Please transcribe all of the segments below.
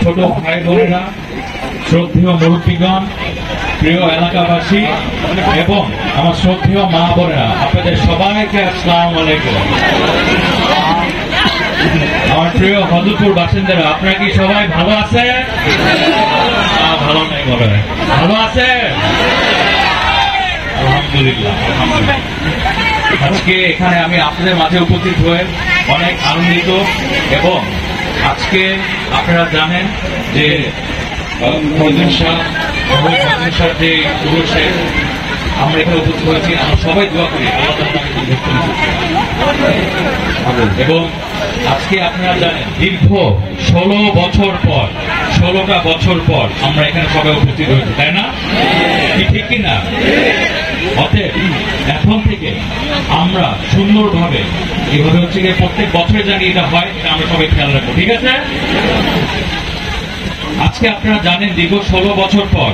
ছোট ভাই বোনেরা, শ্রদ্ধেয় মুরব্বীগণ, প্রিয় এলাকাবাসী এবং আমার শ্রদ্ধেয় মা বোনেরা, আপনাদের সবাইকে আসসালামু আলাইকুম। আমার প্রিয় হযরতপুর বাসিন্দারা, আপনারা কি সবাই ভালো আছেন? ভালো নাই বলে, ভালো আছে? আলহামদুলিল্লাহ। আজকে এখানে আমি আপনাদের মাঝে উপস্থিত হয়ে অনেক আনন্দিত এবং আজকে আপনারা জানেন যে যে পুরুষের আমরা এখানে উপস্থিত হয়েছি, আমরা সবাই দোয়া করি এবং আজকে আপনারা জানেন দীর্ঘ 16টা বছর পর আমরা এখানে সবাই উপস্থিত হয়েছি, তাই না? ঠিক কিনা? অতএব এখন থেকে আমরা সুন্দরভাবে এভাবে হচ্ছে যে প্রত্যেক বছরে জানি এটা হয়, এটা আমরা সবাই খেয়াল রাখবো, ঠিক আছে? আজকে আপনারা জানেন দীর্ঘ 16 বছর পর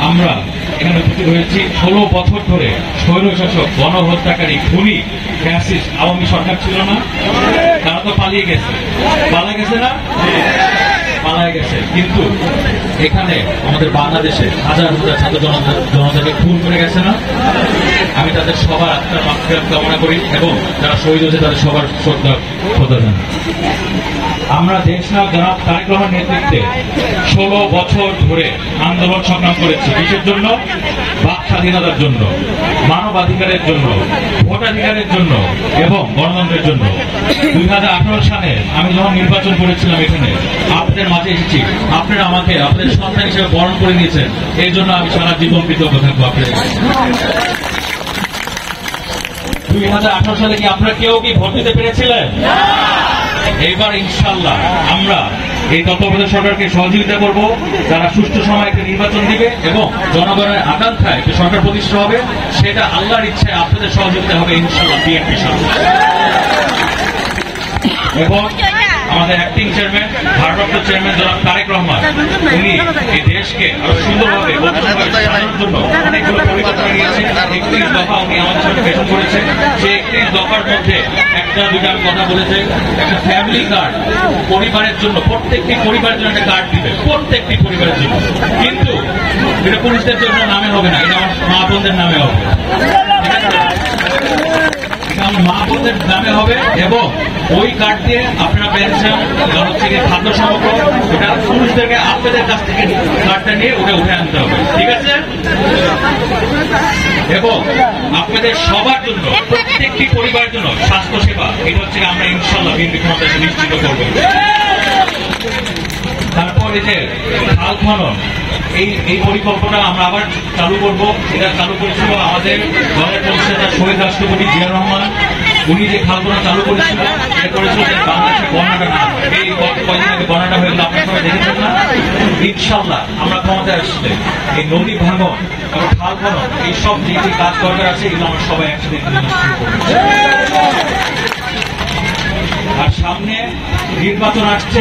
আমরা এখানে উপস্থিত হয়েছি। 16 বছর ধরে স্বৈরশাসক, গণহত্যাকারী, খুনি, ফ্যাসিস্ট আওয়ামী সরকার ছিল না, তারা তো পালিয়ে গেছে না, পালায় গেছে। কিন্তু এখানে আমাদের বাংলাদেশে হাজার হাজার ছাত্র জনতাকে খুন করে গেছে না। আমি তাদের সবার আত্মার মাগফিরাত কামনা করি এবং যারা শহীদ হয়েছে তাদের সবার শ্রদ্ধা জানাই। আমরা দেশনায়ক জনাব তারেক রহমানের নেতৃত্বে 16 বছর ধরে আন্দোলন সংগ্রাম করেছি। কিসের জন্য? বাক স্বাধীনতার জন্য, মানবাধিকারের জন্য, ভোটাধিকারের জন্য এবং গণতন্ত্রের জন্য। 2018 সালে আমি যখন নির্বাচন করেছিলাম এখানে আপনাদের মাঝে এসেছি, আপনারা আমাকে আপনাদের সন্তান হিসেবে বরণ করে নিয়েছেন, এই জন্য আমি সারা জীবন কৃতজ্ঞ থাকবো আপনাদের। 2018 সালে কি আপনারা কেউ কি ভোট দিতে পেরেছিলেন? এইবার ইনশাআল্লাহ আমরা এই তত্ত্বাবধায়ক সরকারকে সহযোগিতা করব, যারা সুষ্ঠু সময় একটা নির্বাচন দিবে এবং জনগণের আকাঙ্ক্ষায় যে সরকার প্রতিষ্ঠা হবে, সেটা আল্লাহর ইচ্ছায় আপনাদের সহযোগিতা হবে ইনশাআল্লাহ বিএনপির সাথে। এবং আমাদের অ্যাক্টিং চেয়ারম্যান, ভারপ্রাপ্ত চেয়ারম্যান জনাব তারেক রহমান, উনি এই দেশকে আরো সুন্দরভাবে চালানোর জন্য অনেকগুলো পরিকল্পনা নিয়েছেন। 31 দফা উনি আমাদের সাথে পেশ করেছেন। সেই 31 দফার মধ্যে একটা দুইটা আমি কথা বলেছে, একটা ফ্যামিলি কার্ড পরিবারের জন্য, প্রত্যেকটি পরিবারের জন্য একটা কার্ড দিবে, প্রত্যেকটি পরিবারের জন্য। কিন্তু এটা পুরুষদের জন্য নামে হবে না, এটা আমার মা বোনদের নামে হবে, মা বোনদের নামে হবে। এবং ওই কার্ড দিয়ে আপনারা পেনশন, থেকে খাদ্য সামগ্রী, ওটা পুরুষদেরকে আপনাদের কাছ থেকে কার্ডটা নিয়ে ওটা উঠে আনতে হবে, ঠিক আছে? এবং আপনাদের সবার জন্য, প্রত্যেকটি পরিবারের জন্য স্বাস্থ্য সেবা, এটা হচ্ছে আমরা ইনশাআল্লাহ বিএনপি ক্ষমতায় নিশ্চিত করব। তারপরে যে খাল খনন, এই পরিকল্পনা আমরা আবার চালু করব। এটা চালু করেছিল আমাদের দলের প্রতিষ্ঠাতা শহীদ রাষ্ট্রপতি জিয়া রহমান। উনি যে খালগুলো চালু করেছিল, এটা করেছিল যে বাংলাদেশের বন্যাটা না, এই কয়েকদিন আগে বন্যাটা হয়ে গেল, আপনারা সবাই দেখেছেন না? ইনশাআল্লাহ আমরা ক্ষমতায় আসলে এই নদী ভাঙন এবং খাল খনন, এইসব যে কাজ দরকার আছে, এগুলো আমরা সবাই একসাথে শুরু করব। আর সামনে নির্বাচন আসছে,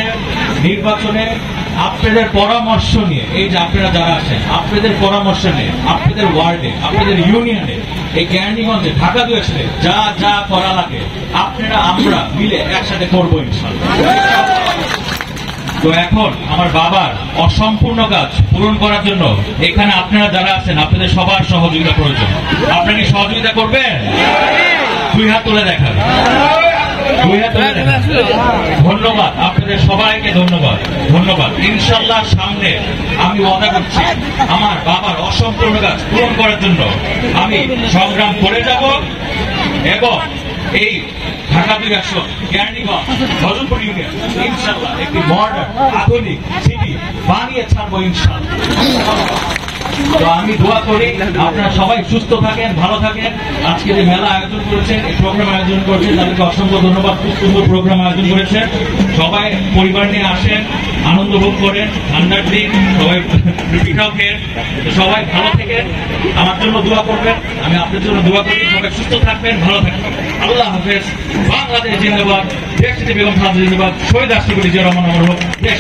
নির্বাচনে আপনাদের পরামর্শ নিয়ে, এই যে আপনারা যারা আছেন, আপনাদের পরামর্শ নিয়ে আপনাদের ওয়ার্ডে, আপনাদের ইউনিয়নে, এই কেরানীগঞ্জে, ঢাকা 2 যা যা করা লাগে আপনারা আমরা মিলে একসাথে করবো ইনশাআল্লাহ। তো এখন আমার বাবার অসম্পূর্ণ কাজ পূরণ করার জন্য এখানে আপনারা যারা আছেন, আপনাদের সবার সহযোগিতা প্রয়োজন। আপনারা কি সহযোগিতা করবেন? 2 হাত তুলে দেখান। ধন্যবাদ আপনাদের সবাইকে, ধন্যবাদ। ইনশাআল্লাহ সামনে আমি ওয়াদা করছি আমার বাবার অসম্পূর্ণ কাজ পূরণ করার জন্য আমি সংগ্রাম করে যাব এবং এই ঢাকা 2 কেরানীগঞ্জ, হযরতপুর ইউনিয়ন ইনশাআল্লাহ একটি মডার্ন আধুনিক সিটি বানিয়ে ছাড়বো ইনশাআল্লাহ। তো আমি দোয়া করি আপনারা সবাই সুস্থ থাকেন, ভালো থাকেন। আজকে যে মেলা আয়োজন করেছেন, এই প্রোগ্রাম আয়োজন করেছেন, তাদেরকে অসংখ্য ধন্যবাদ। খুব সুন্দর প্রোগ্রাম আয়োজন করেছেন। সবাই পরিবার নিয়ে আসেন, আনন্দ ভোগ করেন, ঠান্ডার দিন, সবাই পিঠাও খেয়ে, সবাই ভালো থাকেন, আমার জন্য দোয়া করবেন, আমি আপনার জন্য দোয়া করি। সবাই সুস্থ থাকবেন, ভালো থাকবেন। আল্লাহ হাফেজ। বাংলাদেশ জিন্দাবাদ, দেশ বেগম খালেদা জিন্দাবাদ, শহীদ রাষ্ট্রপতি জিয়া রহমান অমর হোক, দেশ